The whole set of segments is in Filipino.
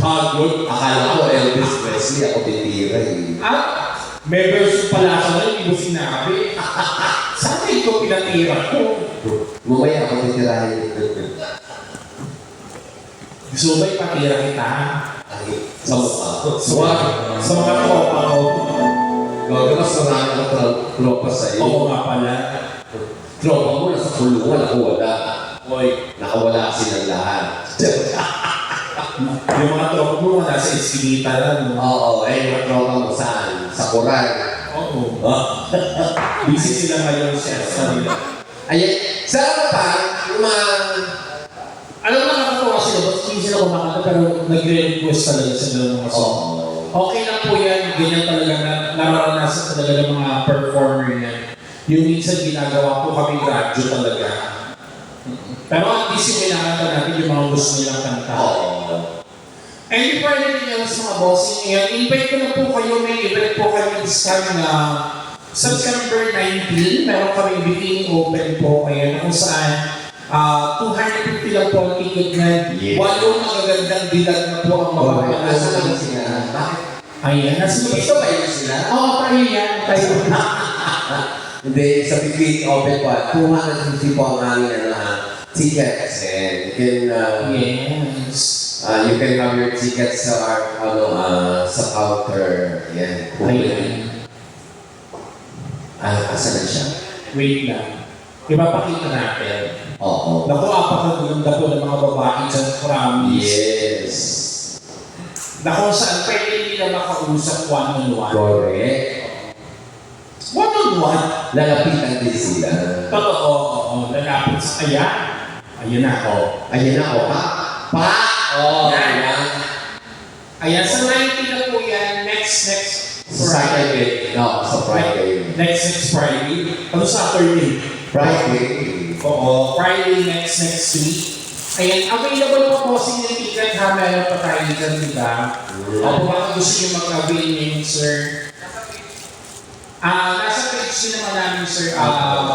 Pagod. Akala ko Elvis Presley, ako titira eh. May version pala ka na, hindi mo sinabi. Sana ito pinatira ko. Mamaya ako titirahin. Gusto mo ba ipatira kita? Sa mukha. Sa mga tropa ko. Gawag mas marami ang tropa sa'yo. Oo nga pala. Tropa mo, nasa kulungan ako wala. Oy, Nakawala silang lahat. yung mga tropa mo nasa eskinita lang. Oo, yung tropa mo saan? Sa Koran. Oo. Busy sila ngayon sa nila. Ayan, saan pa? Yung mga... Alam mo, nakakatawa sila, ba't hindi sila kumakanta pero nagre-request talaga sila ng mga song. Okay lang po yan, ganyan talaga na nararanasan talaga ng mga performer yan. Yung minsan ginagawa po kami radyo talaga. Pero at least yung kinakanta natin yung mga gusto nilang kanta. And before anything else mga bossing ngayon, invite ko na po kayo, may event po kami this time na September 19, meron kami beginning open po ngayon kung saan 250 lang po ang ticket na walong magagandang dilag na po ang mapapalasa. Nasa lang sila. Bakit? Ayan, nasa Ito ba yun sila? Oo, tayo yan. Tayo na. Hindi, sa beginning open po, 250 po ang aming tickets. And you can, Yes. you can have your tickets sa sa counter. Yan. Ayan. Asan na siya? Wait lang. Ipapakita natin. Oo. Naku, apakaganda po ng mga babae dyan, promise. Yes. Naku, saan pwede nila makausap one-on-one? Correct. One-on-one? Lalapitan din sila. Totoo, oo. Lalapit sa ayan. Ayan na, oh. Ayan na, pa? Ayan. Ayan, sa 90 na po yan, next Friday. No, sa Friday. Next Friday. Ano Saturday? Friday. Oo, Friday next week. Ayan, available po po sa yung ticket ha, meron pa tayo dyan, di ba? O baka gusto nyo mag-avail ngayon, sir. Nasa page din naman namin, sir,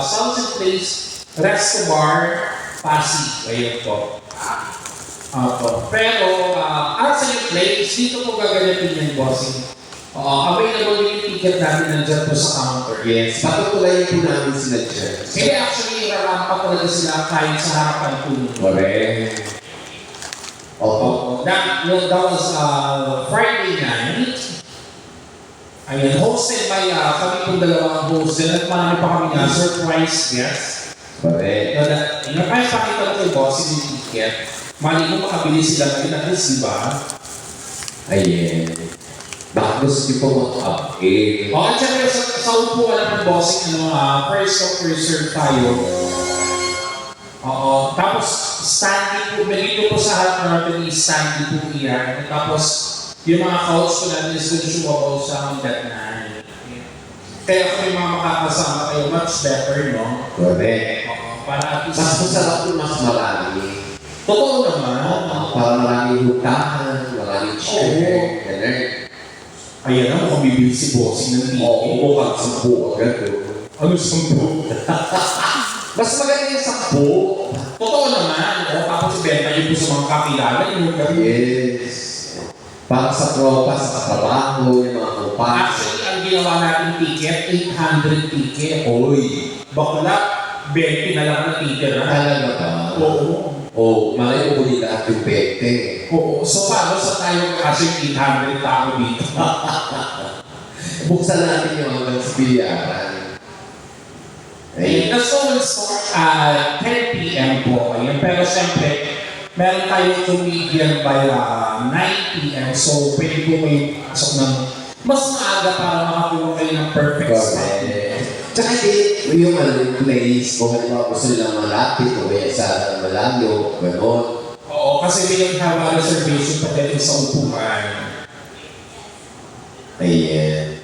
Southern Place, Resto Bar, Pasig. Ayun po. Pero, sa yung place, dito po gaganatin yung bossing. Available yung ticket namin nandiyan po sa counter. Yes. Patutulayin po namin sila dyan. Kaya actually, rarampa talaga sila kahit sa harapan po nyo. Correct. Oo. That was Friday night. Ayan, hosted by kami pong dalawang host. At marami pa kami na surprise guest. Correct. Napakita ko kay boss yung ticket. Mali mo makabili sila ngayon at least, di ba? Ayan. Bakit gusto niyo po mag-upgrade? At syempre sa upuan ng bossing, first come, first serve tayo. Tapos standing po, dito po sa harap natin is standing po iyan. Tapos yung mga couch ko natin is going to sumabaw sa hanggat na. Kaya kung may mga makakasama kayo, much better, no? Correct. Para at least... Mas masarap yung mas marami. Totoo naman. Para maraming hutahan, maraming share. Ganun. Ayan na, mukhang bibili si bossing ng ticket. Oo, mukhang 10 agad. Ano 10? Mas maganda yung 10. Totoo naman. Tapos ibenta yun po sa mga kakilala. Yes. Para sa tropa, sa katrabaho, yung mga kumpanya. Actually, ang ginawa natin ticket, 800 ticket. Oy, bakla, 20 na lang ang ticket. Talaga ba? Oo. Oo, mga uli lahat yung 20. Oo. So, paano sa tayo kasi 800 tao dito? Buksan natin yung hanggang sa biliaran. The show will start 10 p.m. po. Ayan. Pero siyempre, meron tayong comedian by 9 p.m. So, pwede po kayo pasok ng mas maaga para makakuha kayo ng perfect spot. Tsaka yung place, kung halimbawa gusto nilang malapit o kaya sa malayo, gano'n. Oo, kasi we don't have a reservation pa dito sa upuan. Ayan.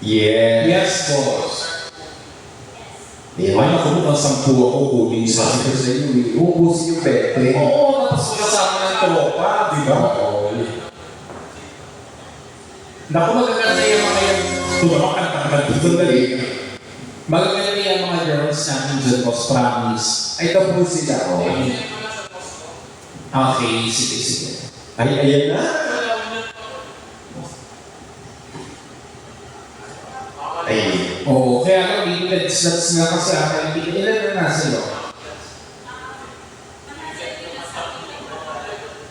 Yeah. Yes, boss. Ay, naku, mukhang 10 ako kunin sa Sabi ko sa iyo, uubusin yung 20. Oo, tapos kasama ng tropa, di ba? Oo. Naku, magaganda yung mga yan. Tumamak ang takad dito na Magaganda yung mga girls natin dyan, boss, promise. Ito po sila, oh. Okay, sige, sige. Ay, ayan na. Ay, Oo, kaya nga, limited slots nga kasi akin. Ilan na nasa iyo?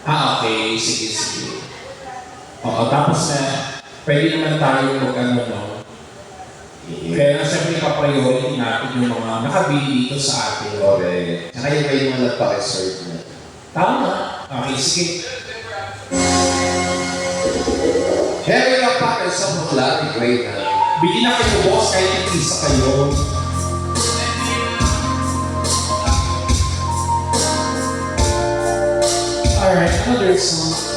Okay, sige, sige. Oo, tapos na, pwede naman tayo mag-ano, no? Kaya nga siyempre ka-priority natin yung mga nakabili dito sa atin. okay. Saka yung kayo mga nagpa-reserve na. Tama. Okay, sige. Harry na pa kayo sa mga labi, great na. Bili na kayo, boss, kahit isa kayo. Alright, another song.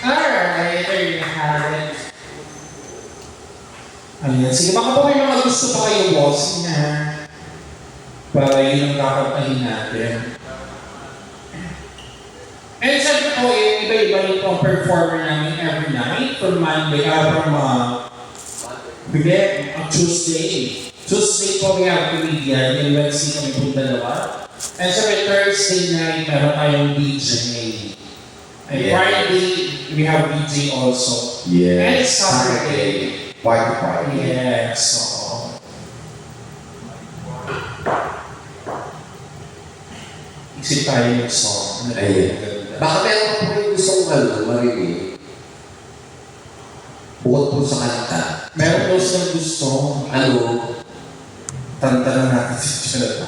Alright, there you have it. Ayan, sige, baka po may mga gusto pa kayo, boss, na para yun ang kakantahin natin. And syempre po, iba-iba iba-iba yung performer namin every night from Tuesday. Tuesday po we have comedian, yung Wednesday kami po dalawa. And so Thursday night, meron tayong DJ. And Yeah. Friday, we have DJ also. And Saturday. Party. Yes, so. Isip tayo yung song. Ayun. Baka meron pa po yung gustong marinig. Bukod po sa kanta. Meron daw silang gusto. Ano? Tantanan natin si Chad.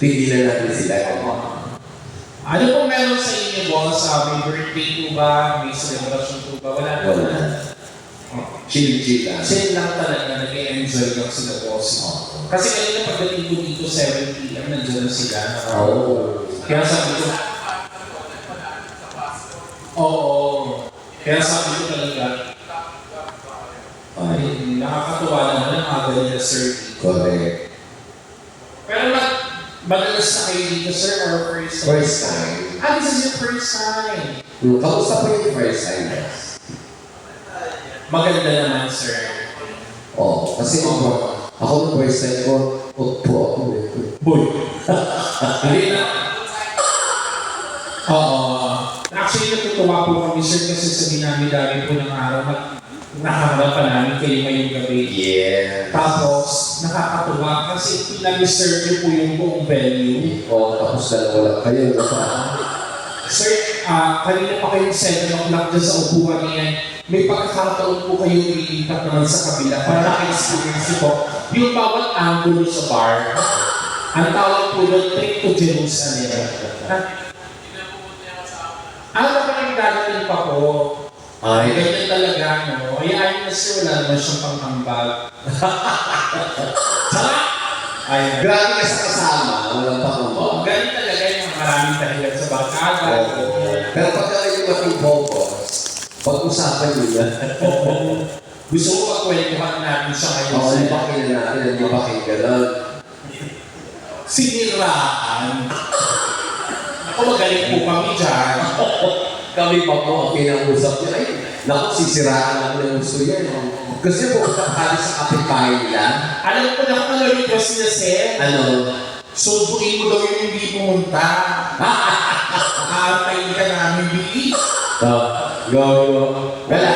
Pigilan natin sila. Ano pong meron sa inyo, boss? May birthday po ba? May celebration po ba? Wala po. Wala. Chill lang. Chill lang talaga. Nag-enjoy lang sila, boss. Kasi kanina pagdating ko dito, 7 p.m. nandiyan na sila. Oo. Kaya sabi ko, oo. Kaya sabi ko talaga, ay, nakakatuwa naman ang mga ganyan, sir. Correct. Pero madalas na kayo dito, sir, or first time? First time. This is your first time. Kamusta po yung first time? Maganda naman, sir. Oo. Kasi ako nung first time ko, po ako. Boy. Hindi na. Oo. Actually, natutuwa po kami, sir, kasi sa dinami dami po ng araw, nakaharapan namin kayo ngayong gabi. Yeah. Tapos, nakakatuwa kasi pinag-serve niyo po yung buong venue. Oo, tapos dalawa lang kayo. Sir, kanina pa kayong 7 o'clock dyan sa upuan niyan. May pagkakataon po kayo ilipat naman sa kabila para na-experience po yung bawat angulo sa bar. Ang tawag po doon, trip to Jerusalem. Ano pa yung dadating pa po? Ay, Ganyan talaga, no? Ayayin na siya, wala naman siyang panghambag. Saka, ay, grabe ka sa kasama. Walang pa oh, ganyan talaga yung maraming dahilan sa barkada. Pero pagka kayo mating focus, pag-usapan nyo yan. Gusto ko pagkwentuhan natin siya ngayon. Oo, lipakin na natin. Lipakin ka lang. Siniraan. Ako magaling po kami dyan. Kami pa po ang pinag-usap niya. Ay, naku, sisiraan ako ng gusto yan. Kasi po, kali sa kapitbahay nila. Alam ko na kung ano yung request niya, sir. Ano? Subuin mo daw yung hindi pumunta. Aantayin ka namin, bilis. Go. Wala.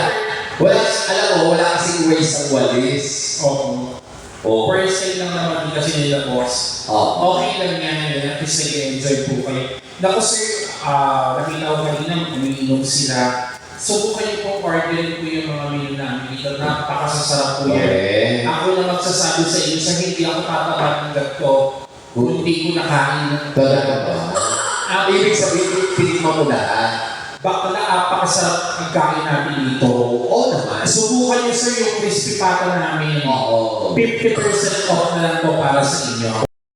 Alam mo, wala kasing ways ang walis. Oo. Oo. First time lang naman din kasi nila, boss. Oo. Okay lang yan. At least nag-enjoy po kayo. Naku, sir, nakita ko kanina, umiinom sila. Subukan niyo po, orderin po yung mga menu namin dito. Napakasasarap po yan. Okay. Ako na magsasabi sa inyo, sa hindi ako tatatanggap ko kung hindi ko nakain. Talaga ba? Ibig sabihin, pinikma mo lahat. Baka napakasarap ang kain namin dito. Oo naman. Subukan niyo, sir, yung crispy pata namin. Oo. 50% off na lang po para sa inyo.